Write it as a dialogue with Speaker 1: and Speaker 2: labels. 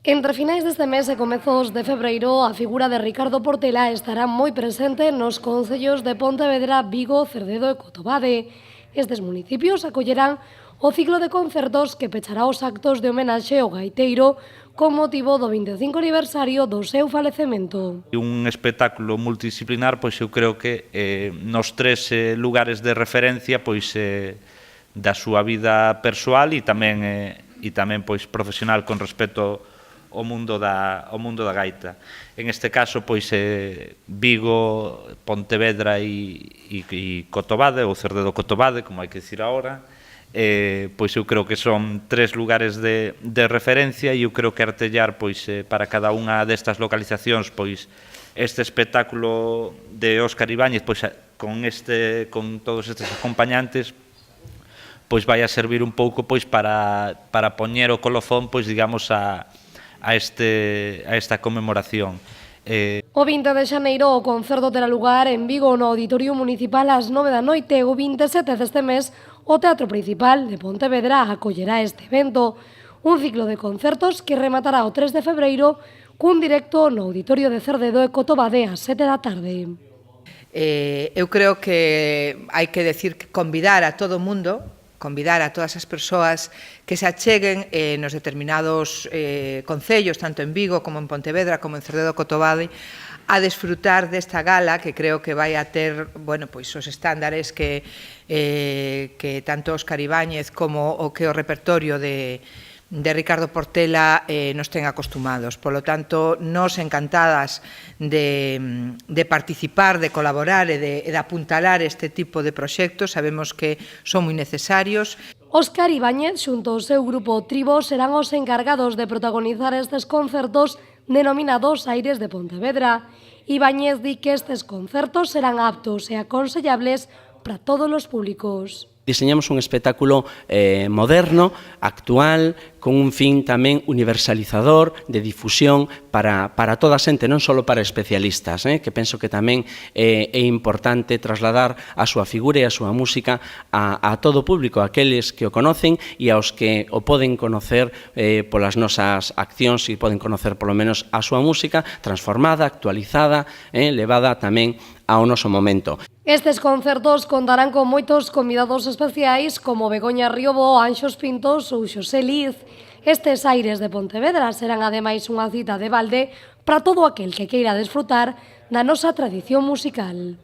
Speaker 1: Entre finais deste mes e comezos de febreiro, a figura de Ricardo Portela estará moi presente nos concellos de Pontevedra, Vigo, Cerdedo e Cotobade. Estes municipios acollerán o ciclo de concertos que pechará os actos de homenaxe ao gaiteiro con motivo do 25 aniversario do seu falecemento.
Speaker 2: Un espectáculo multidisciplinar, pois eu creo que nos tres lugares de referencia pois da súa vida persoal e tamén pois profesional con respecto ao mundo da gaita. En este caso, pois Vigo, Pontevedra e Cotobade, ou Cerdedo Cotobade, como hai que dicir agora, pois eu creo que son tres lugares de referencia e eu creo que artellar pois para cada unha destas localizacións pois este espectáculo de Óscar Ibáñez pois con todos estes acompañantes pois vai a servir un pouco pois para poñer o colofón pois digamos a esta conmemoración.
Speaker 1: O 20 de xaneiro o concerto terá lugar en Vigo no Auditorio Municipal ás 9 da noite e o 27 deste mes o Teatro Principal de Pontevedra acollerá este evento, un ciclo de concertos que rematará o 3 de febreiro cun directo no Auditorio de Cerdedo e Cotobade ás 7 da tarde.
Speaker 3: Eu creo que hai que decir que convidar a todo o mundo, convidar a todas as persoas que se acheguen nos determinados concellos, tanto en Vigo como en Pontevedra, como en Cerdedo Cotobade, a desfrutar desta gala que creo que vai a ter, bueno, pois os estándares que tanto Óscar Ibáñez como o que o repertorio de Ricardo Portela nos ten acostumados. Por lo tanto, nos encantadas de participar, de colaborar e de apuntalar este tipo de proxectos. Sabemos que son moi necesarios.
Speaker 1: Óscar Ibáñez, xunto ao seu grupo Tribo, serán os encargados de protagonizar estes concertos denominados Aires de Pontevedra. Ibáñez di que estes concertos serán aptos e aconsellables para todos os públicos.
Speaker 4: Diseñamos un espectáculo moderno, actual, con un fin tamén universalizador, de difusión para toda a xente, non só para especialistas, que penso que tamén é importante trasladar a súa figura e a súa música a todo o público, aqueles que o conocen e aos que o poden conocer polas nosas accións e poden conocer polo menos a súa música transformada, actualizada, levada tamén ao noso momento.
Speaker 1: Estes concertos contarán con moitos convidados especiais como Begoña Riobo, Anxos Pintos ou Xosé Liz. Estes Aires de Pontevedra serán ademais unha cita de balde para todo aquel que queira desfrutar da nosa tradición musical.